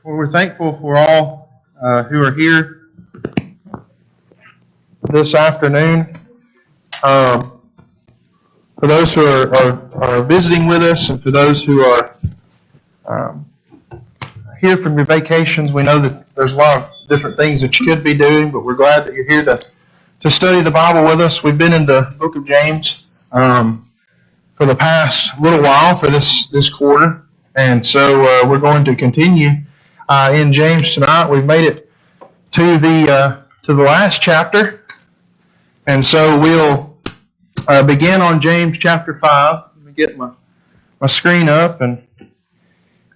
Well, we're thankful for all who are here this afternoon. For those who are visiting with us, and for those who are here from your vacations, we know that there's a lot of different things that you could be doing, but we're glad that you're here to study the Bible with us. We've been in the book of James for the past little while for this quarter, and so we're going to continue in James tonight. We've made it to the last chapter, and so we'll begin on James chapter 5. Let me get my screen up, and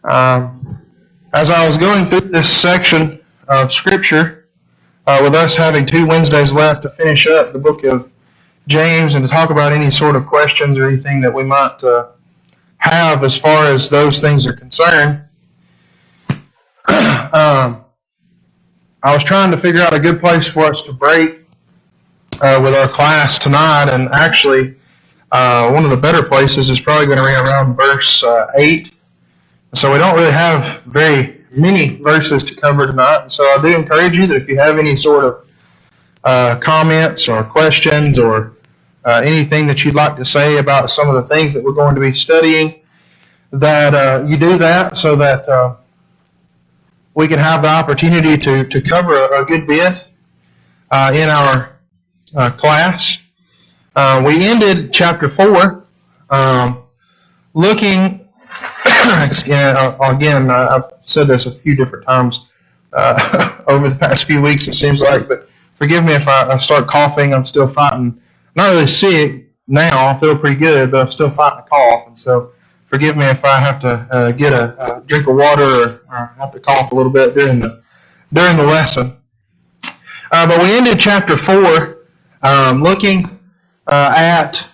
as I was going through this section of Scripture, with us having 2 Wednesdays left to finish up the book of James and to talk about any sort of questions or anything that we might have as far as those things are concerned, I was trying to figure out a good place for us to break with our class tonight, and actually one of the better places is probably going to be around verse 8. So we don't really have very many verses to cover tonight, and so I do encourage you that if you have any sort of comments or questions or anything that you'd like to say about some of the things that we're going to be studying, that you do that so that we can have the opportunity to cover a good bit in our class. We ended chapter 4 looking, again, I've said this a few different times over the past few weeks, it seems like, but forgive me if I start coughing. I'm still fighting. I'm not really sick now. I feel pretty good, but I'm still fighting a cough, and so forgive me if I have to get a drink of water or have to cough a little bit during the lesson. But we ended chapter 4 looking at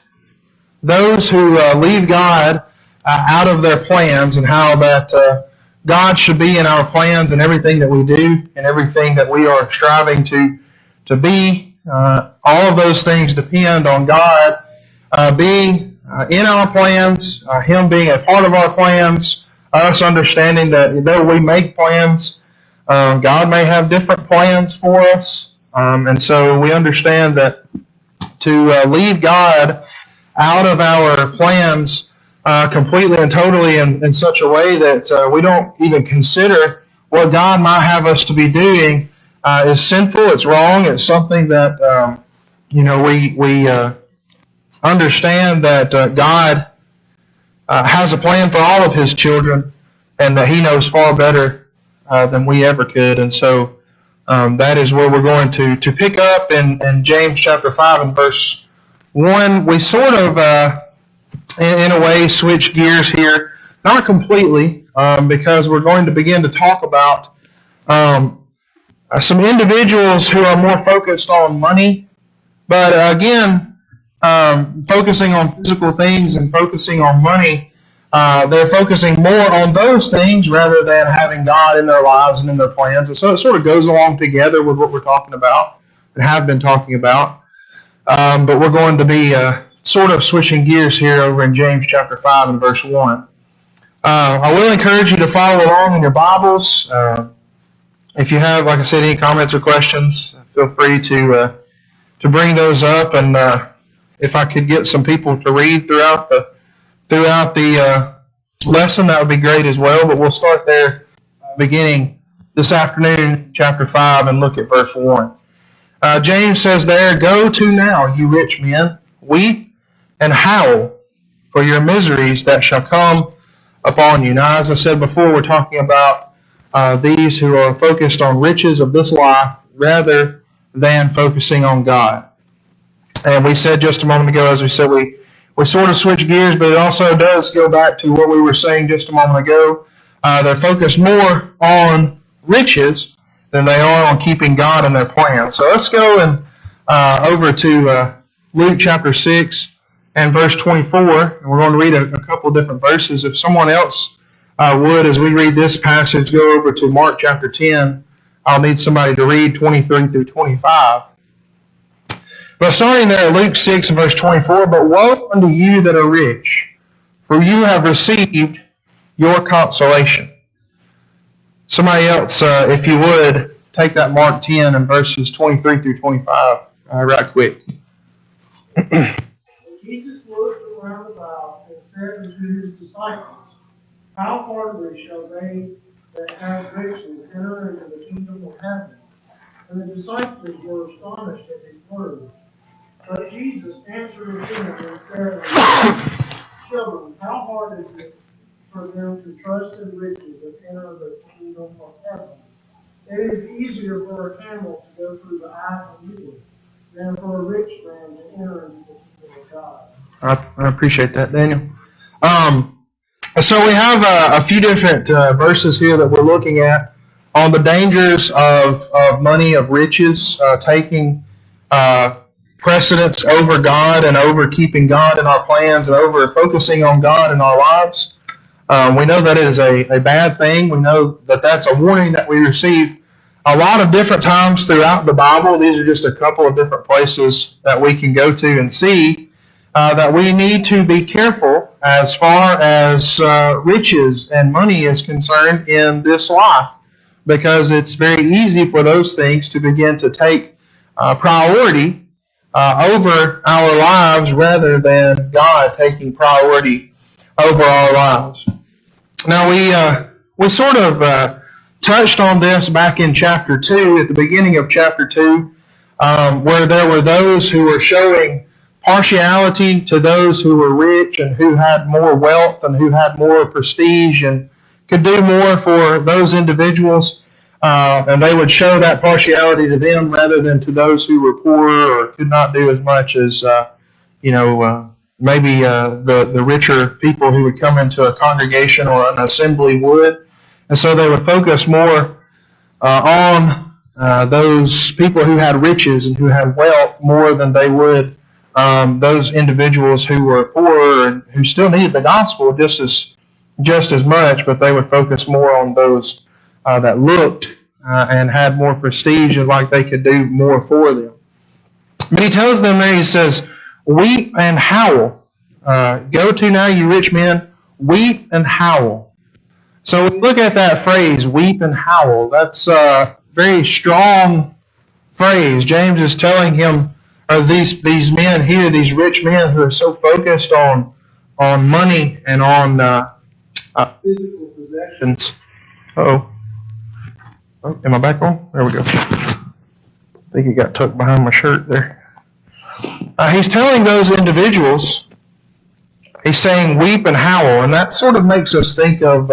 those who leave God out of their plans, and how that God should be in our plans and everything that we do and everything that we are striving to be. All of those things depend on God being in our plans, Him being a part of our plans, us understanding that though we make plans, God may have different plans for us. And so we understand that to leave God out of our plans completely and totally in such a way that we don't even consider what God might have us to be doing is sinful. It's wrong. It's something that we understand that God has a plan for all of His children, and that He knows far better than we ever could. And so that is where we're going to pick up in James chapter 5 and verse 1. We sort of, in a way, switch gears here. Not completely, because we're going to begin to talk about some individuals who are more focused on money, but again, focusing on physical things and focusing on money, they're focusing more on those things rather than having God in their lives and in their plans. And so it sort of goes along together with what we're talking about and have been talking about. But we're going to be sort of switching gears here over in James chapter 5 and verse 1. I will encourage you to follow along in your Bibles. If you have, like I said, any comments or questions, feel free to bring those up, and if I could get some people to read throughout the lesson, that would be great as well. But we'll start there, beginning this afternoon, chapter 5, and look at verse 1. James says there, "Go to now, you rich men, weep and howl for your miseries that shall come upon you." Now, as I said before, we're talking about these who are focused on riches of this life rather than focusing on God. And we said just a moment ago, as we said, we sort of switch gears, but it also does go back to what we were saying just a moment ago. They're focused more on riches than they are on keeping God in their plan. So let's go and over to Luke chapter 6 and verse 24, and we're going to read a couple of different verses. If someone else would, as we read this passage, go over to Mark chapter 10, I'll need somebody to read 23 through 25. But starting there at Luke 6 and verse 24, "But woe unto you that are rich, for you have received your consolation. Somebody else, if you would, take that Mark 10 and verses 23 through 25 right quick. Jesus looked around about and said unto his disciples, how hardly shall they that have riches enter into the kingdom of heaven? And the disciples were astonished at his words. But Jesus answered them and said unto them, children, how hard is it for them to trust in riches and enter the kingdom of heaven? It is easier for a camel to go through the eye of a needle than for a rich man to enter into the kingdom of God. I appreciate that, Daniel. So we have a few different verses here that we're looking at on the dangers of money, of riches, taking precedence over God and over keeping God in our plans and over focusing on God in our lives. We know that it is a bad thing. We know that that's a warning that we receive a lot of different times throughout the Bible. These are just a couple of different places that we can go to and see that we need to be careful as far as riches and money is concerned in this life, because it's very easy for those things to begin to take priority over our lives rather than God taking priority over our lives. Now we sort of touched on this back in chapter 2, at the beginning of chapter 2, where there were those who were showing partiality to those who were rich and who had more wealth and who had more prestige and could do more for those individuals, and they would show that partiality to them rather than to those who were poorer or could not do as much as maybe the richer people who would come into a congregation or an assembly would. And so they would focus more on those people who had riches and who had wealth more than they would those individuals who were poorer and who still needed the gospel just as much, but they would focus more on those that looked and had more prestige and like they could do more for them. But he tells them there, he says, weep and howl. Go to now, you rich men, weep and howl. So we look at that phrase, weep and howl. That's a very strong phrase. James is telling him, or these men here, these rich men who are so focused on money and on physical possessions. Oh, am I back on? There we go. I think it got tucked behind my shirt there. He's telling those individuals, he's saying weep and howl, and that sort of makes us think of,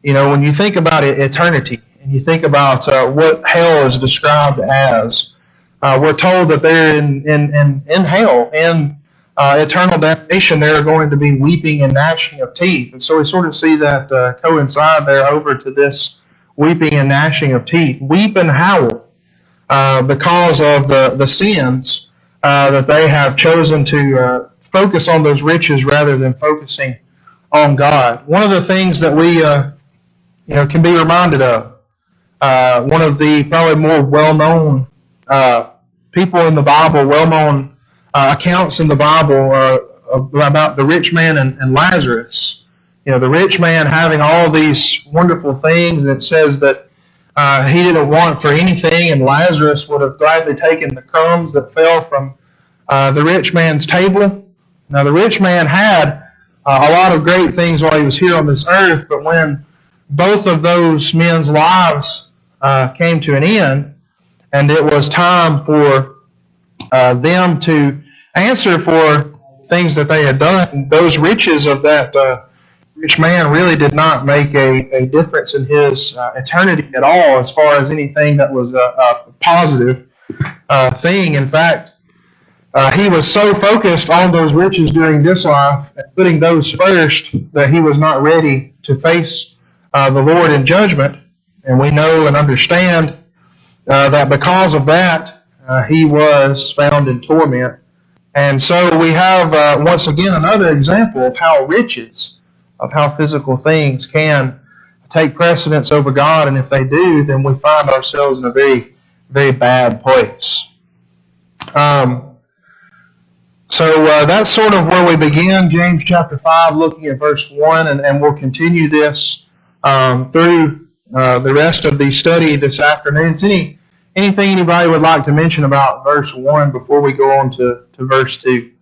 when you think about it, eternity, and you think about what hell is described as. We're told that they're in hell, in eternal damnation, they're going to be weeping and gnashing of teeth. And so we sort of see that coincide there over to this weeping and gnashing of teeth. Weep and howl because of the sins that they have chosen to focus on those riches rather than focusing on God. One of the things that we can be reminded of, one of the probably more well-known people in the Bible, well-known accounts in the Bible about the rich man and Lazarus. The rich man having all these wonderful things, and it says that he didn't want for anything, and Lazarus would have gladly taken the crumbs that fell from the rich man's table. Now, the rich man had a lot of great things while he was here on this earth, but when both of those men's lives came to an end, and it was time for them to answer for things that they had done, those riches of that rich man really did not make a difference in his eternity at all as far as anything that was a positive thing. In fact, he was so focused on those riches during this life and putting those first that he was not ready to face the Lord in judgment. And we know and understand that because of that, he was found in torment. And so we have, once again, another example of how riches, of how physical things can take precedence over God. And if they do, then we find ourselves in a very, very bad place. So that's sort of where we begin, James chapter 5, looking at verse 1, and we'll continue this through the rest of the study this afternoon. Anything anybody would like to mention about verse 1 before we go on to verse 2?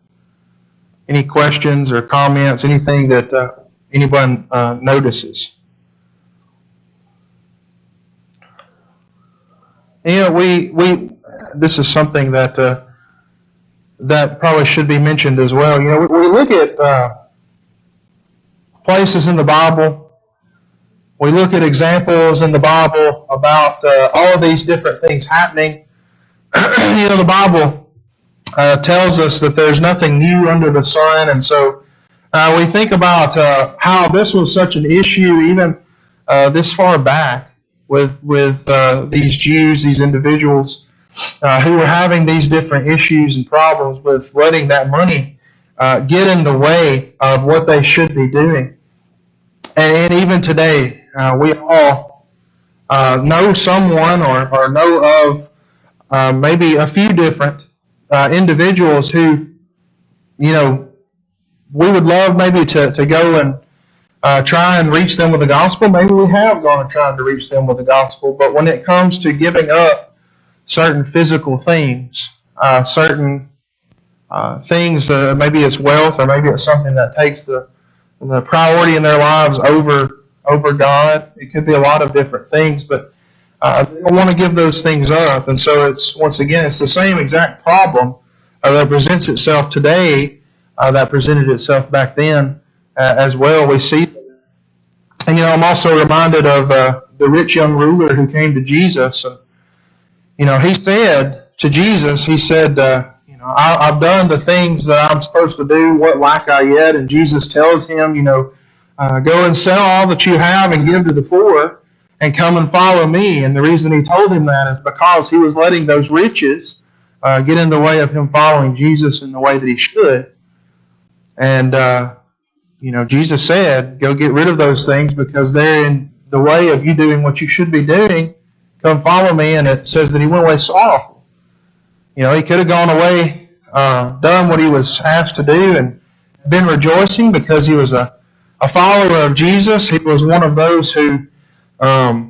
Any questions or comments, anything that anyone notices? This is something that probably should be mentioned as well. We look at places in the Bible. We look at examples in the Bible about all of these different things happening. The Bible tells us that there's nothing new under the sun, and so we think about how this was such an issue even this far back with these Jews, these individuals who were having these different issues and problems with letting that money get in the way of what they should be doing. And even today, we all know someone or know of maybe a few different individuals who, we would love maybe to go and try and reach them with the gospel. Maybe we have gone and tried to reach them with the gospel, but when it comes to giving up certain physical things, certain things, maybe it's wealth or maybe it's something that takes the priority in their lives over God. It could be a lot of different things, but they don't want to give those things up. And so it's the same exact problem that presents itself today that presented itself back then as well. We see, and I'm also reminded of the rich young ruler who came to Jesus. And he said to Jesus, he said, I've done the things that I'm supposed to do. What lack I yet? And Jesus tells him, go and sell all that you have and give to the poor and come and follow me. And the reason he told him that is because he was letting those riches get in the way of him following Jesus in the way that he should. And, Jesus said, go get rid of those things because they're in the way of you doing what you should be doing. Come follow me. And it says that he went away sorrowful. He could have gone away, done what he was asked to do and been rejoicing because he was a follower of Jesus. He was one of those who, were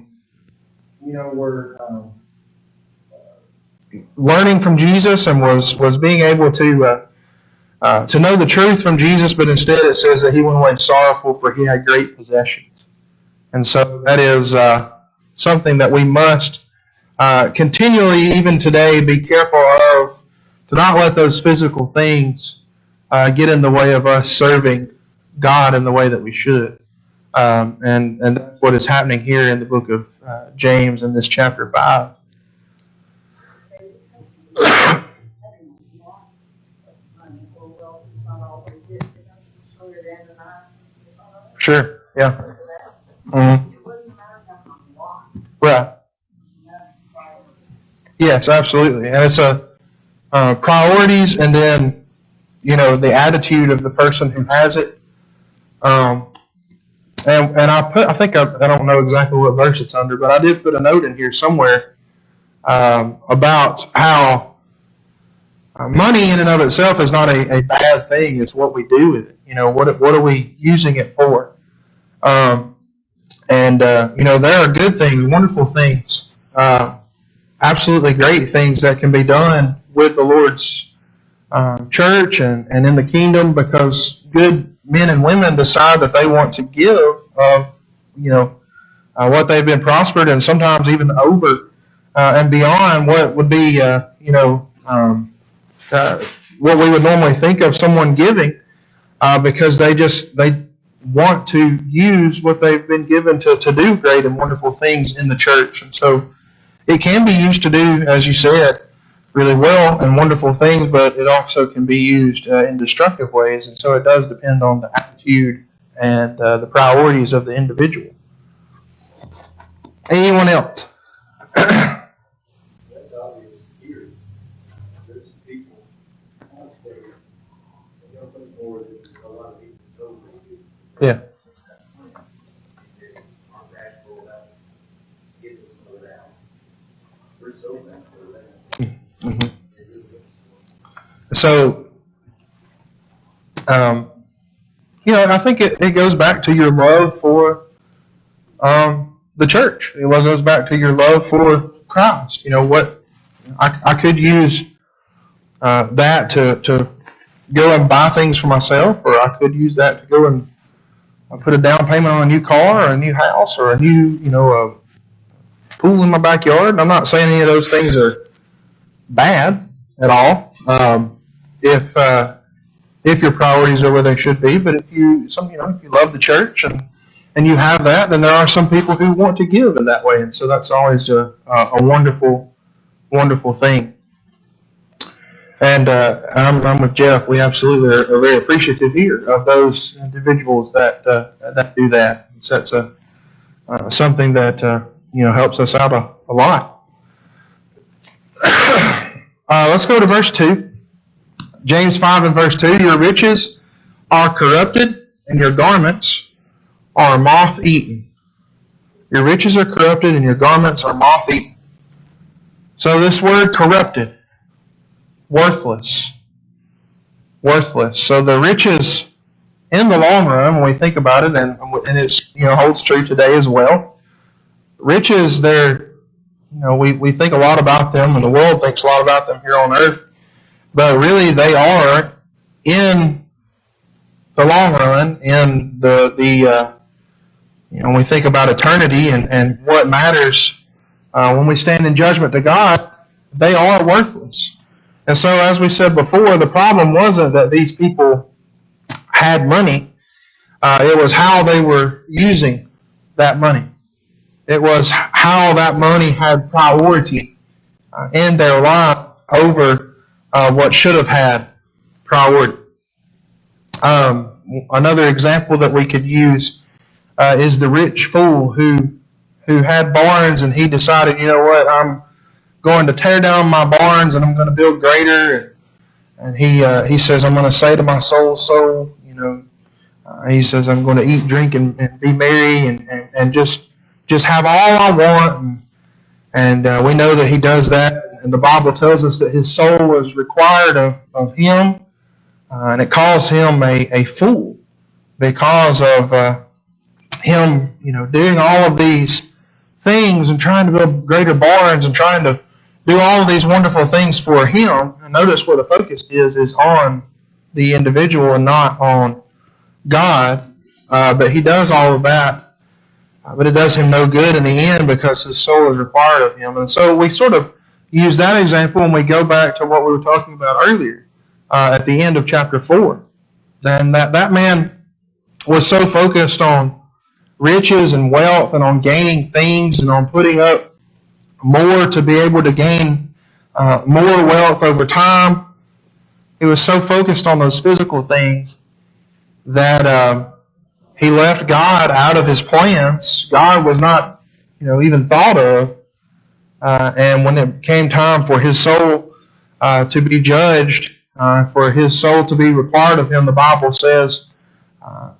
learning from Jesus and was being able to know the truth from Jesus, but instead it says that he went away sorrowful for he had great possessions. And so that is something that we must continually, even today, be careful of, to not let those physical things get in the way of us serving God in the way that we should. And that's what is happening here in the book of James in this chapter 5. Sure, yeah. Mm-hmm. Right. Yes, absolutely. And it's priorities and then, the attitude of the person who has it. And I don't know exactly what verse it's under, but I did put a note in here somewhere about how money in and of itself is not a bad thing. It's what we do with it. What are we using it for? There are good things, wonderful things, absolutely great things that can be done with the Lord's church and in the kingdom, because good men and women decide that they want to give of what they've been prospered, and sometimes even over and beyond what would be what we would normally think of someone giving, because they want to use what they've been given to do great and wonderful things in the church. And so it can be used to do, as you said, really well and wonderful things, but it also can be used in destructive ways. And so it does depend on the attitude and the priorities of the individual. Anyone else? That's obvious here. There's people on stage. They don't put more than a lot of people told me. Yeah. Aren't bashful about giving some of that. We're so thankful for that. Mm-hmm. So, I think it goes back to your love for the church. It goes back to your love for Christ. You know what? I could use that to go and buy things for myself, or I could use that to go and put a down payment on a new car or a new house or a new, a pool in my backyard. And I'm not saying any of those things are bad at all. If your priorities are where they should be, but if you love the church and you have that, then there are some people who want to give in that way, and so that's always a wonderful, wonderful thing. And I'm with Jeff. We absolutely are very appreciative here of those individuals that do that. So that's something that helps us out a lot. Let's go to verse 2. James 5 and verse 2. Your riches are corrupted, and your garments are moth-eaten. Your riches are corrupted, and your garments are moth-eaten. So this word corrupted, worthless. So the riches, in the long run, when we think about it, and it's holds true today as well. Riches, we think a lot about them, and the world thinks a lot about them here on earth, but really they are in the long run, in when we think about eternity and what matters when we stand in judgment to God, they are worthless. And so, as we said before, the problem wasn't that these people had money. It was how they were using that money. It was how that money had priority in their life over what should have had priority. Another example that we could use is the rich fool who had barns, and he decided, you know what, I'm going to tear down my barns and I'm going to build greater. And he says, I'm going to say to my soul, he says, I'm going to eat, drink, and be merry and just have all I want. And we know that he does that. And the Bible tells us that his soul was required of him, and it calls him a fool because of him, doing all of these things and trying to build greater barns and trying to do all of these wonderful things for him. And notice where the focus is on the individual and not on God. But he does all of that, but it does him no good in the end because his soul is required of him. And so we sort of use that example when we go back to what we were talking about earlier at the end of chapter 4. Then that man was so focused on riches and wealth and on gaining things and on putting up more to be able to gain more wealth over time. He was so focused on those physical things that he left God out of his plans. God was not, even thought of. And when it came time for his soul to be judged, for his soul to be required of him, the Bible says,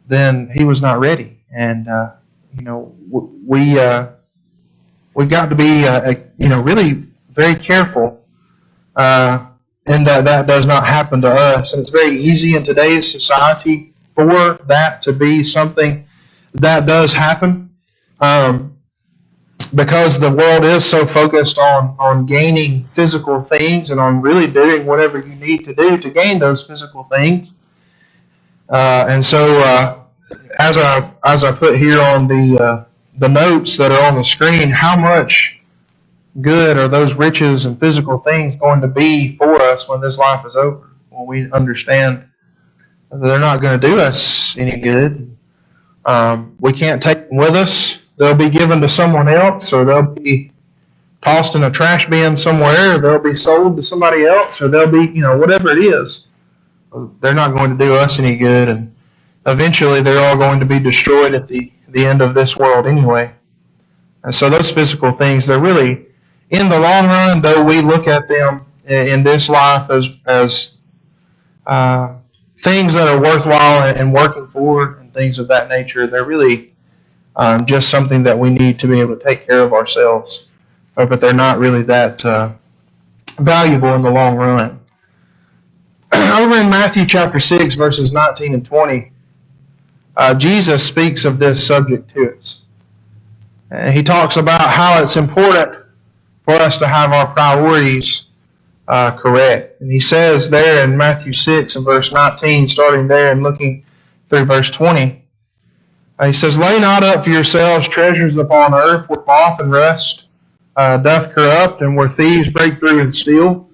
then he was not ready. And we've got to be really very careful, and that does not happen to us. And it's very easy in today's society for that to be something that does happen. Because the world is so focused on gaining physical things and on really doing whatever you need to do to gain those physical things. And so, as I put here on the notes that are on the screen, how much good are those riches and physical things going to be for us when this life is over? When we understand that they're not going to do us any good. We can't take them with us. They'll be given to someone else, or they'll be tossed in a trash bin somewhere, or they'll be sold to somebody else, or they'll be, whatever it is. They're not going to do us any good, and eventually they're all going to be destroyed at the end of this world anyway. And so those physical things, they're really, in the long run, though we look at them in this life as things that are worthwhile and working for and things of that nature, they're really just something that we need to be able to take care of ourselves. But they're not really that valuable in the long run. Over in Matthew chapter 6, verses 19 and 20, Jesus speaks of this subject to us. And he talks about how it's important for us to have our priorities correct. And he says there in Matthew 6 and verse 19, starting there and looking through verse 20, he says, "Lay not up for yourselves treasures upon earth, where moth and rust doth corrupt, and where thieves break through and steal.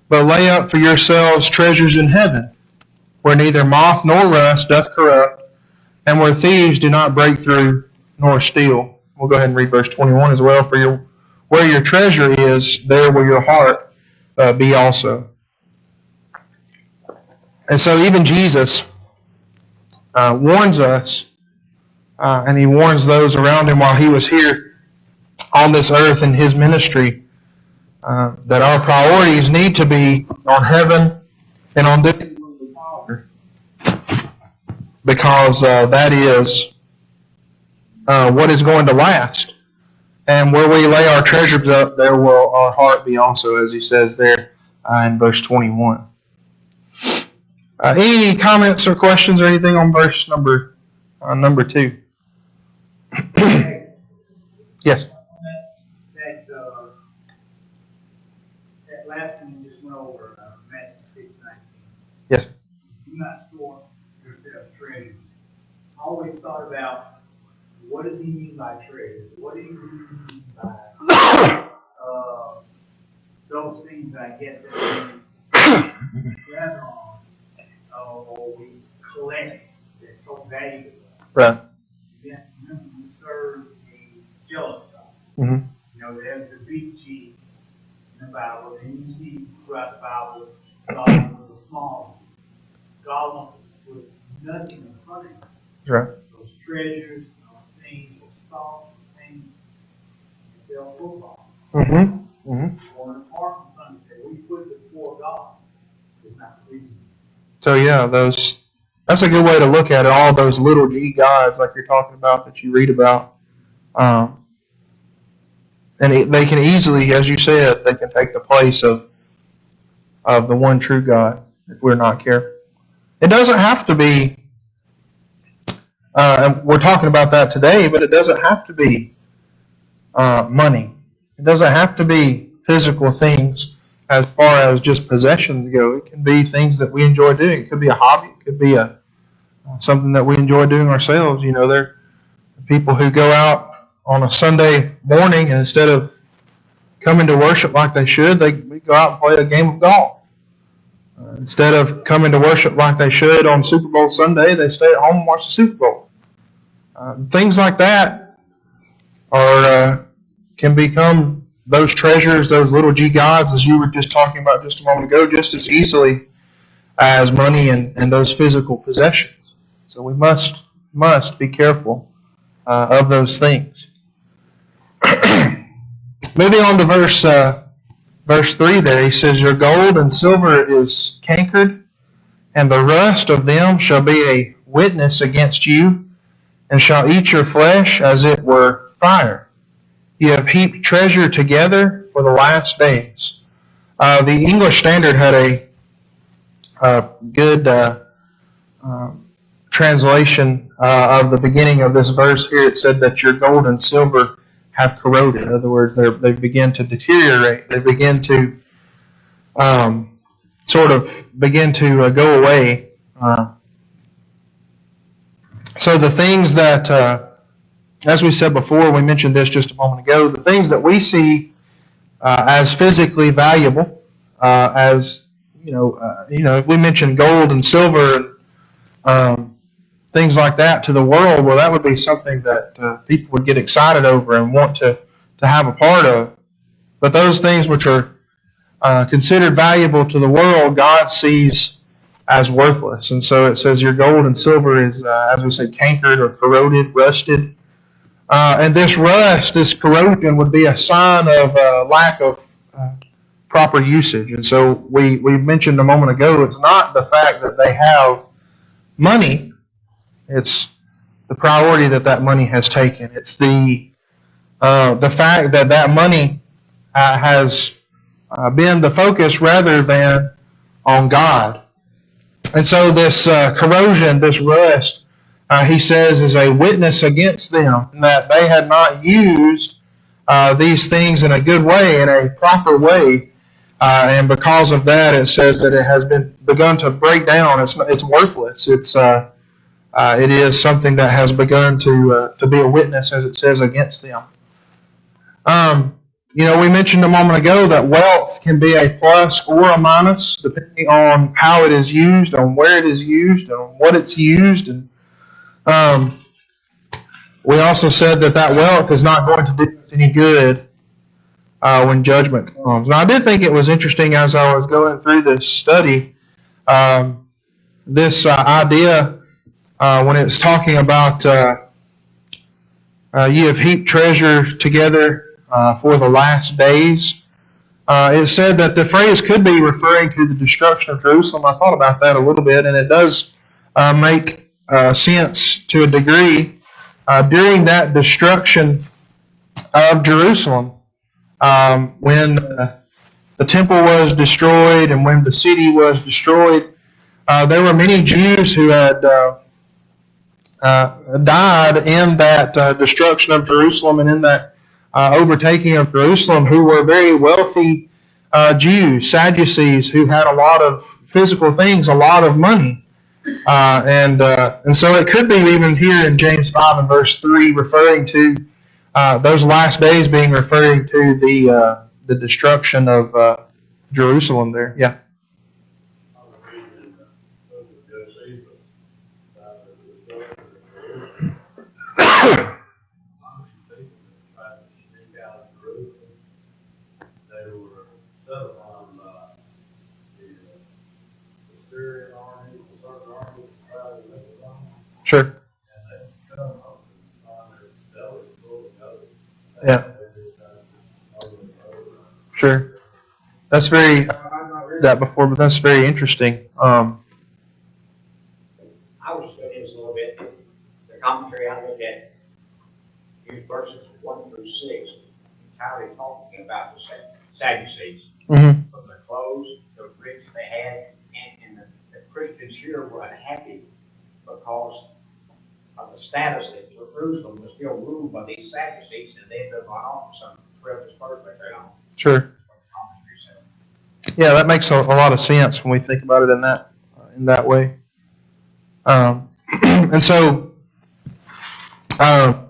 But lay up for yourselves treasures in heaven, where neither moth nor rust doth corrupt, and where thieves do not break through nor steal." We'll go ahead and read verse 21 as well. "For where your treasure is, there will your heart be also." And so even Jesus warns us, and he warns those around him while he was here on this earth in his ministry, that our priorities need to be on heaven and on this Father, because that is what is going to last. And where we lay our treasures up, there will our heart be also, as he says there in verse 21. Any comments or questions or anything on verse number 2? Yes. That last one you just went over, Matthew 6:19. Yes. Do not store yourself treasures. I always thought about, what does he mean by treasures? What do you mean by those things, I guess, that we gather on or we collect that's so valuable? Right. Then we serve a jealous God. Mm-hmm. You know, there's the big G in the Bible, and you see throughout the Bible, God was a small G. God wants to put nothing in front of him. Right. Those treasures, those things, those thoughts, things, they'll football. Mm-hmm. Mm-hmm. Or in the park on Sunday, we put it before God. It's not pleasing. So yeah, that's a good way to look at it. All those little G gods, like you're talking about, that you read about, and they can easily, as you said, they can take the place of the one true God if we're not careful. It doesn't have to be, and we're talking about that today, but it doesn't have to be money. It doesn't have to be physical things as far as just possessions go. It can be things that we enjoy doing. It could be a hobby. It could be something that we enjoy doing ourselves. You know, there are people who go out on a Sunday morning, and instead of coming to worship like they should, we go out and play a game of golf. Instead of coming to worship like they should on Super Bowl Sunday, they stay at home and watch the Super Bowl. Things like that can become those treasures, those little G gods, as you were just talking about just a moment ago, just as easily as money and those physical possessions. So we must be careful of those things. Moving on to verse 3 there, he says, "Your gold and silver is cankered, and the rust of them shall be a witness against you, and shall eat your flesh as it were fire. You have heaped treasure together for the last days." The English Standard had a good translation of the beginning of this verse here. It said that your gold and silver have corroded. In other words, they begin to deteriorate. They begin to go away. So the things that, as we said before, we mentioned this just a moment ago, the things that we see as physically valuable, we mentioned gold and silver and things like that to the world. Well, that would be something that people would get excited over and want to have a part of. But those things which are considered valuable to the world, God sees as worthless. And so it says your gold and silver is, as we said, cankered or corroded, rusted. And this rust, this corrosion, would be a sign of lack of proper usage. And so we mentioned a moment ago, it's not the fact that they have money, it's the priority that money has taken. It's the fact that money has been the focus rather than on God. And so this corrosion, this rust, he says, is a witness against them, and that they had not used these things in a good way, in a proper way. And because of that, it says that it has begun to break down. It's worthless. It is something that has begun to be a witness, as it says, against them. We mentioned a moment ago that wealth can be a plus or a minus, depending on how it is used, on where it is used, on what it's used. And we also said that wealth is not going to do us any good when judgment comes. Now, I did think it was interesting as I was going through this study, this idea when it's talking about ye have heaped treasure together for the last days. It said that the phrase could be referring to the destruction of Jerusalem. I thought about that a little bit, and it does make sense to a degree. During that destruction of Jerusalem, when the temple was destroyed and when the city was destroyed, there were many Jews who had died in that destruction of Jerusalem and in that overtaking of Jerusalem, who were very wealthy Jews, Sadducees, who had a lot of physical things, a lot of money. And so it could be even here in James 5 and verse 3 referring to those last days, being referring to the destruction of Jerusalem there. Yeah. Sure. Yeah. Sure. That's very, I've not read that before, but that's very interesting. I was studying this a little bit. The commentary I looked at used verses 1 through 6, entirely talking about the Sadducees. Mm-hmm. From their clothes, the rich they had, and the Christians here were unhappy because of the status that Jerusalem was still ruled by these Sadducees, and they had been off for some frivolous purpose later on. Sure. Yeah, that makes a lot of sense when we think about it in that way. And so, all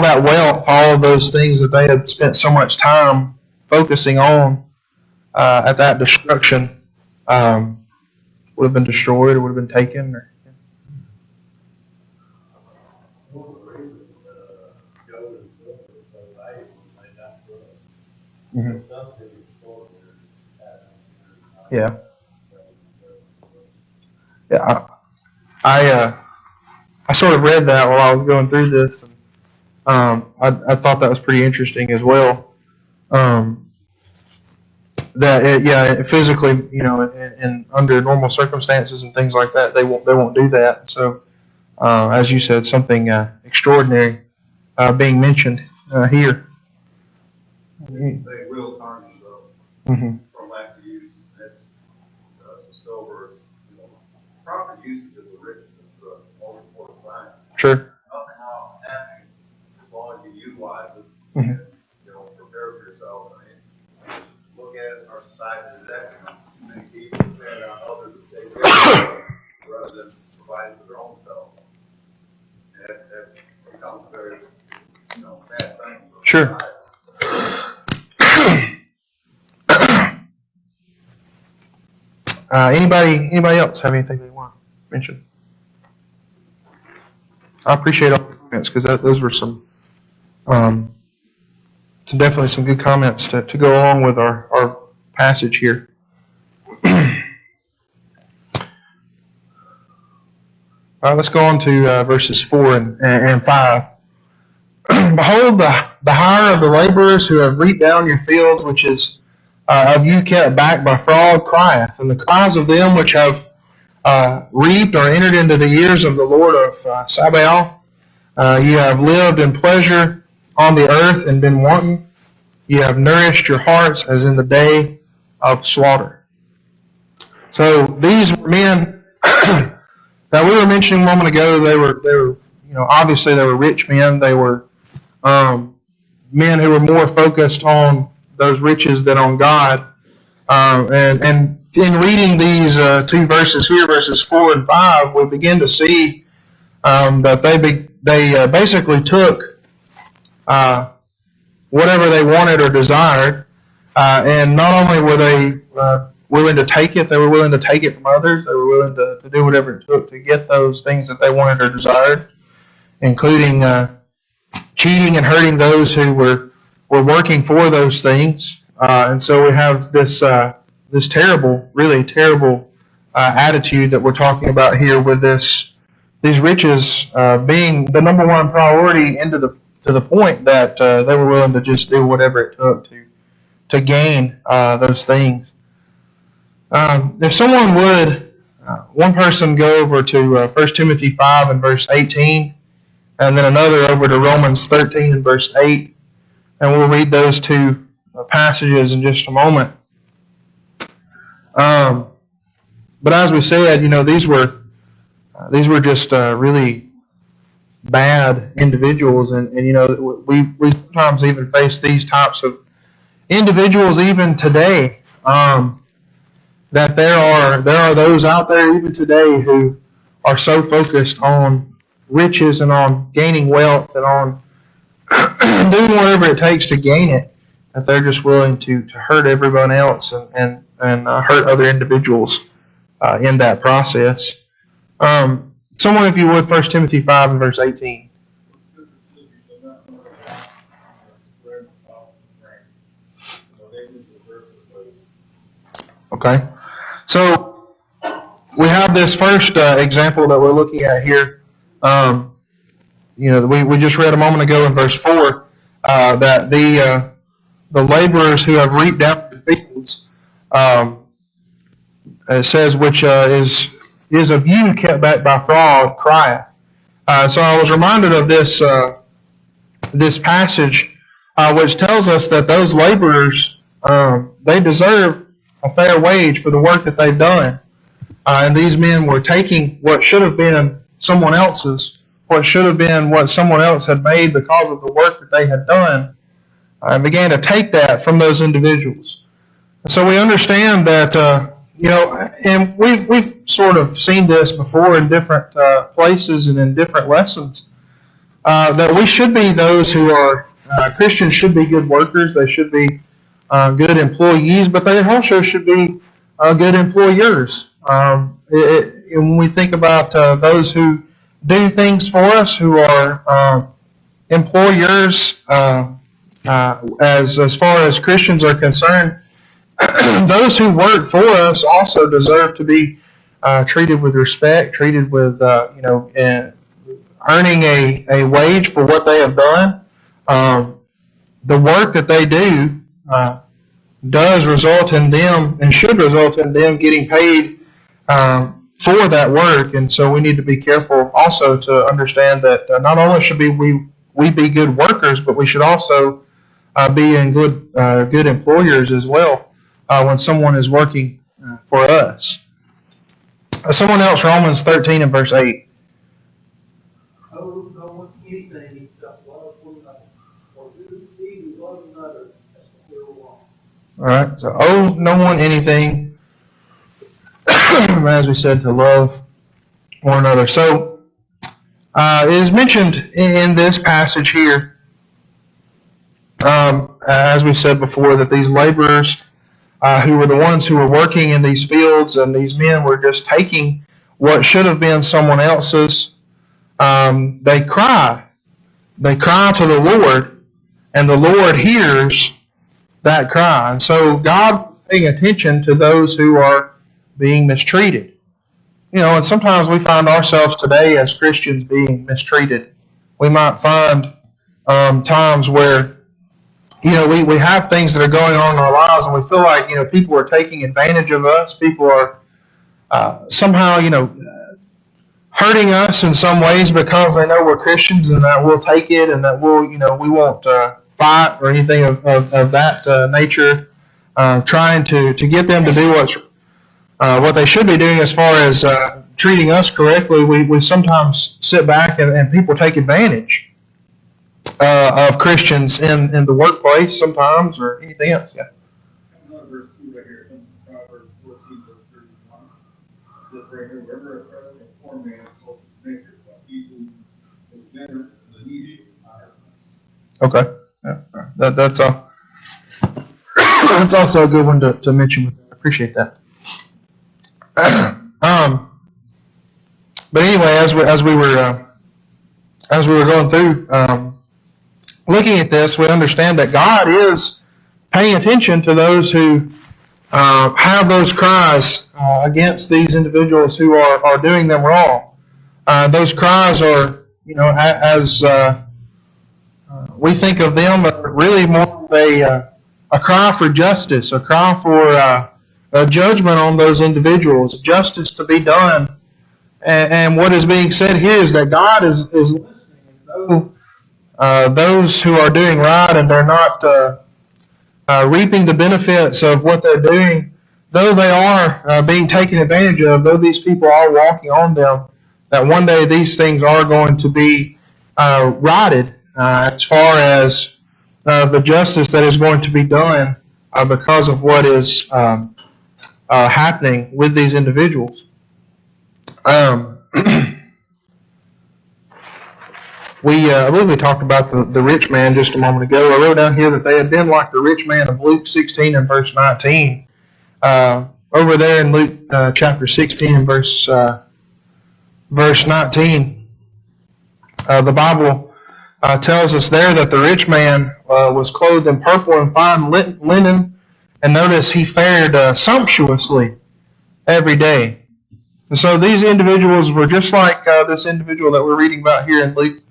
that wealth, all of those things that they had spent so much time focusing on at that destruction would have been destroyed or would have been taken. One of the reasons gold and silver is so valuable is they not grow. Mhm. Something extraordinary happens. Yeah. Yeah, I sort of read that while I was going through this, and I thought that was pretty interesting as well. Physically, and under normal circumstances and things like that, they won't do that. So, as you said, something extraordinary being mentioned here. They will tarnish though, Mm-hmm. from lack of use. That's silver. Proper usage of the riches is the most important thing. Sure. Nothing wrong with happening as long as you utilize it. Mhm. And, prepare for yourself. I mean, look at our society today. Too many people depend on others to take care of them rather than providing for their own self. And that becomes a very, bad thing. For Sure. society. Anybody else have anything they want to mention? I appreciate all the comments because those were definitely some good comments to go along with our passage here. Let's go on to verses 4 and 5. Behold, the hire of the laborers who have reaped down your fields, which is of you kept back by fraud, crieth, and the cries of them which have reaped or entered into the years of the Lord of Sabaoth. You have lived in pleasure on the earth and been wanton. You have nourished your hearts as in the day of slaughter. So these were men that we were mentioning a moment ago, they were, obviously they were rich men. They were men who were more focused on those riches than on God. And in reading these two verses here, verses 4 and 5, we begin to see that they basically took whatever they wanted or desired, and not only were they willing to take it, they were willing to take it from others. They were willing to do whatever it took to get those things that they wanted or desired, including cheating and hurting those who were working for those things. And so we have this terrible, really terrible attitude that we're talking about here, with these riches being the number one priority, to the point that they were willing to just do whatever it took to gain those things. If someone would, one person go over to 1 Timothy 5 and verse 18, and then another over to Romans 13 and verse 8, and we'll read those two passages in just a moment. But as we said, these were just really bad individuals, and we sometimes even face these types of individuals even today. That there are those out there even today who are so focused on riches and on gaining wealth and on doing whatever it takes to gain it, that they're just willing to hurt everyone else and hurt other individuals in that process. Someone, if you would, 1 Timothy 5 and verse 18. Okay. So we have this first example that we're looking at here. We just read a moment ago in verse 4 that the laborers who have reaped out the fields, it says, which is of you kept back by fraud, crieth. So I was reminded of this passage, which tells us that those laborers, they deserve a fair wage for the work that they've done. And these men were taking what should have been someone else's, what should have been what someone else had made because of the work that they had done, and began to take that from those individuals. And so we understand that, and we've sort of seen this before in different places and in different lessons, that we should be those who are, Christians should be good workers, they should be good employees, but they also should be good employers. When we think about those who do things for us, who are employers, as far as Christians are concerned, those who work for us also deserve to be treated with respect, treated with earning a wage for what they have done. The work that they do does result in them and should result in them getting paid for that work, and so we need to be careful also to understand that not only should we be good workers, but we should also be in good employers as well when someone is working for us. Someone else, Romans 13 and verse 8. Oh, no one anything except love one another, for who even love another as the clear law. All right, so owe no one anything, as we said, to love one another. So it is mentioned in this passage here, as we said before, that these laborers who were the ones who were working in these fields, and these men were just taking what should have been someone else's. They cry to the Lord, and the Lord hears that cry. And so God is paying attention to those who are being mistreated. And sometimes we find ourselves today as Christians being mistreated. We might find times where we have things that are going on in our lives, and we feel like people are taking advantage of us. People are somehow hurting us in some ways because they know we're Christians, and that we'll take it, and that we won't fight or anything of that nature, trying to get them to do what they should be doing as far as treating us correctly, we sometimes sit back and people take advantage of Christians in the workplace sometimes or anything else. Yeah. Another verse 2 right here, comes from Proverbs 14, verse 31. It says right here, wherever a person of poor man is supposed to make it, but he who is generous to the needy is not. Okay. Yeah. That's all. That's also a good one to mention. I appreciate that. But anyway, as we were going through looking at this, we understand that God is paying attention to those who have those cries against these individuals who are doing them wrong. Those cries are, as we think of them, really more of a cry for justice, a cry for a judgment on those individuals, justice to be done. And what is being said here is that God is listening. Those who are doing right and they're not reaping the benefits of what they're doing, though they are being taken advantage of, though these people are walking on them, that one day these things are going to be righted as far as the justice that is going to be done because of what is happening with these individuals. I believe we talked about the rich man just a moment ago. I wrote down here that they had been like the rich man of Luke 16 and verse 19. Over there in Luke chapter 16 and verse 19, the Bible tells us there that the rich man was clothed in purple and fine linen, and notice he fared sumptuously every day. And so these individuals were just like this individual that we're reading about here in Luke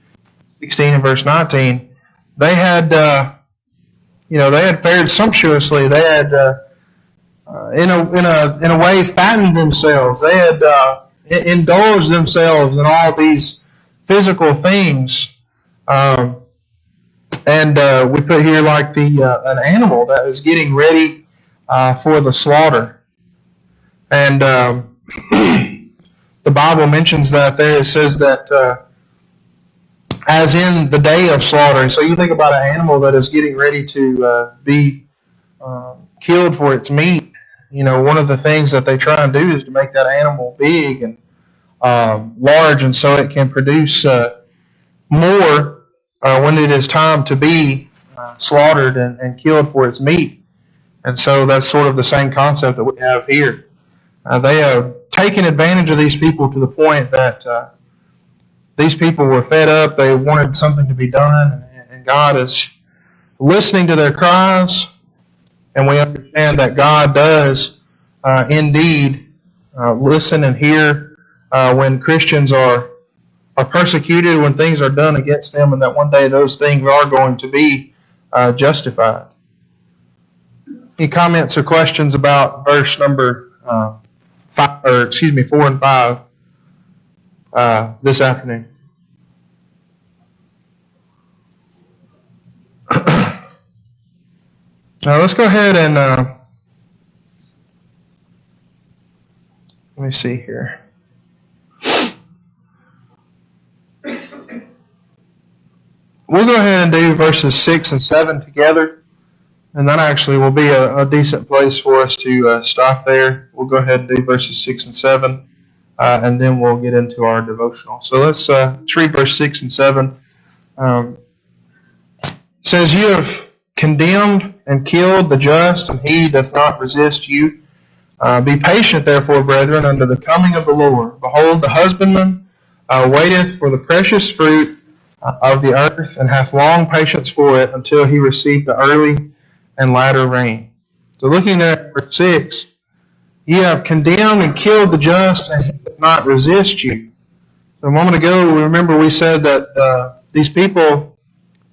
16 and verse 19. They had, they had fared sumptuously. They had, in a way, fattened themselves. They had indulged themselves in all these physical things. And we put here like an animal that is getting ready for the slaughter. And the Bible mentions that there. It says that as in the day of slaughter. So you think about an animal that is getting ready to be killed for its meat. One of the things that they try and do is to make that animal big and large, and so it can produce more when it is time to be slaughtered and killed for its meat. And so that's sort of the same concept that we have here. They have taken advantage of these people to the point that these people were fed up. They wanted something to be done, and God is listening to their cries. And we understand that God does indeed listen and hear when Christians are persecuted, when things are done against them, and that one day those things are going to be justified. Any comments or questions about verse number 4 and 5 this afternoon? Now let's go ahead and let me see here. We'll go ahead and do verses 6 and 7 together, and that actually will be a decent place for us to stop there. We'll go ahead and do verses 6 and 7, and then we'll get into our devotional. So let's read verse 6 and 7. It says, "You have condemned and killed the just, and he doth not resist you. Be patient, therefore, brethren, unto the coming of the Lord. Behold, the husbandman waiteth for the precious fruit of the earth, and hath long patience for it, until he receive the early and latter rain." So looking at verse 6, "You have condemned and killed the just, and he doth not resist you." So a moment ago, remember we said that these people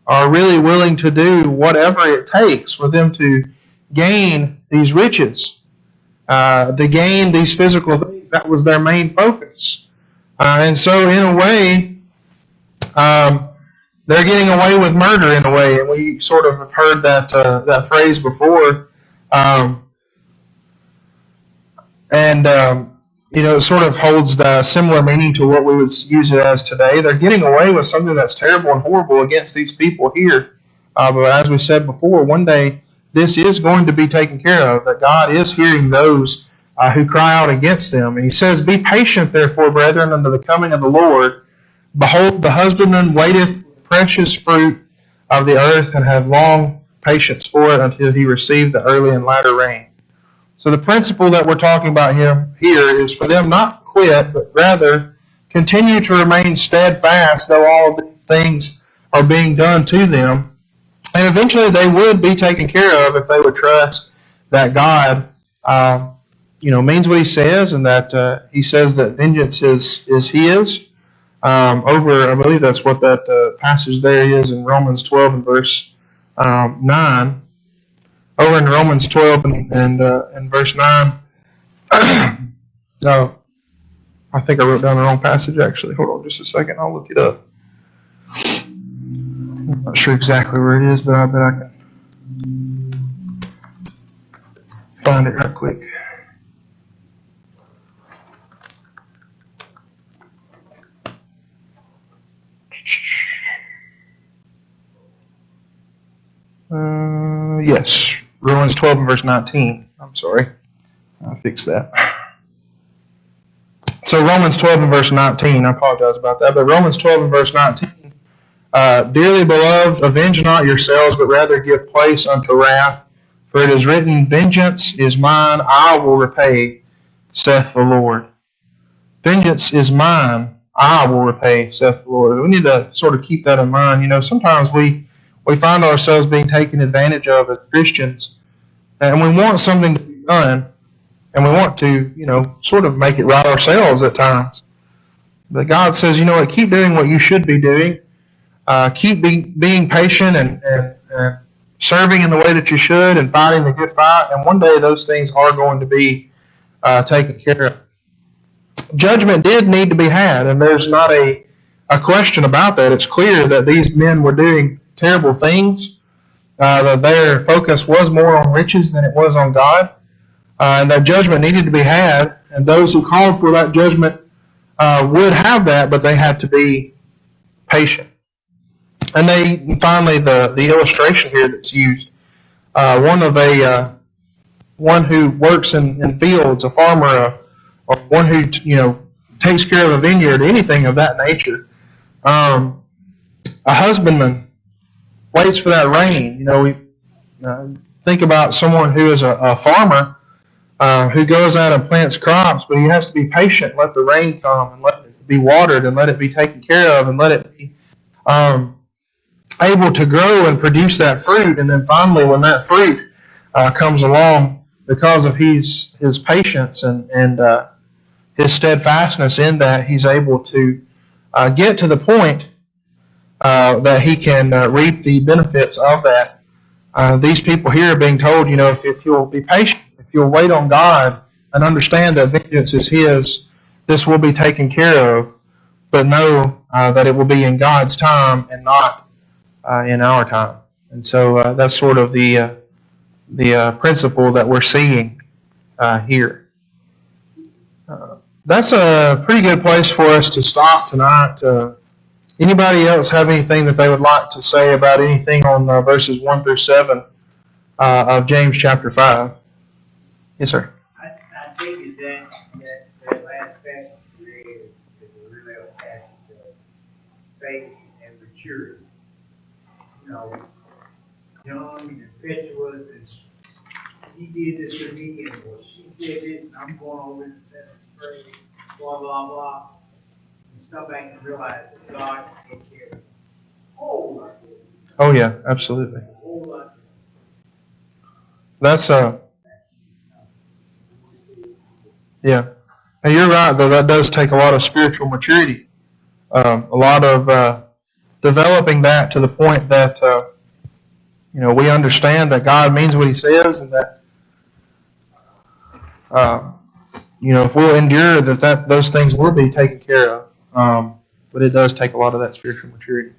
are really willing to do whatever it takes for them to gain these riches, to gain these physical things. That was their main focus. And so in a way, they're getting away with murder in a way. And we sort of have heard that phrase before. And And, it sort of holds the similar meaning to what we would use it as today. They're getting away with something that's terrible and horrible against these people here. But as we said before, one day this is going to be taken care of, that God is hearing those who cry out against them. And he says, "Be patient, therefore, brethren, unto the coming of the Lord. Behold, the husbandman waiteth for the precious fruit of the earth, and hath long patience for it until he receive the early and latter rain." So the principle that we're talking about here is for them not to quit, but rather continue to remain steadfast, though all of these things are being done to them. And eventually they would be taken care of if they would trust that God, means what he says, and that he says that vengeance is his. I believe that's what that passage there is in Romans 12 and verse 9. Over in Romans 12 and verse 9. No, I think I wrote down the wrong passage, actually. Hold on just a second. I'll look it up. I'm not sure exactly where it is, but I bet I can find it right quick. Yes, Romans 12 and verse 19. I'm sorry. I'll fix that. So Romans 12 and verse 19, I apologize about that, but Romans 12 and verse 19, "Dearly beloved, avenge not yourselves, but rather give place unto wrath. For it is written, Vengeance is mine, I will repay, saith the Lord." Vengeance is mine, I will repay, saith the Lord. We need to sort of keep that in mind. Sometimes we find ourselves being taken advantage of as Christians, and we want something to be done, and we want to, sort of make it right ourselves at times. But God says, you know what, keep doing what you should be doing. Keep being patient and serving in the way that you should and fighting the good fight, and one day those things are going to be taken care of. Judgment did need to be had, and there's not a question about that. It's clear that these men were doing terrible things, that their focus was more on riches than it was on God, and that judgment needed to be had, and those who called for that judgment would have that, but they had to be patient. And finally, the illustration here that's used, one who works in fields, a farmer, or one who takes care of a vineyard, anything of that nature. A husbandman waits for that rain. We think about someone who is a farmer who goes out and plants crops, but he has to be patient, let the rain come, and let it be watered, and let it be taken care of, and let it be able to grow and produce that fruit. And then finally, when that fruit comes along, because of his patience and his steadfastness in that, he's able to get to the point that he can reap the benefits of that. These people here are being told, if you'll be patient, if you'll wait on God and understand that vengeance is his, this will be taken care of, but know that it will be in God's time and not in our time. And so that's sort of the principle that we're seeing here. That's a pretty good place for us to stop tonight. Anybody else have anything that they would like to say about anything on verses 1 through 7 of James chapter 5? Yes, sir. I think is that last passage we read is a really a passage of faith and maturity. Young and impetuous, and he did this to me, and she said this, and I'm going over in the 7th grade, blah, blah, blah. And stop back and realize that God can take care of a whole lot. Oh, yeah, absolutely. A whole lot. That's yeah. And you're right, though, that does take a lot of spiritual maturity. A lot of developing that to the point that we understand that God means what he says, and that if we'll endure that those things will be taken care of. But it does take a lot of that spiritual maturity.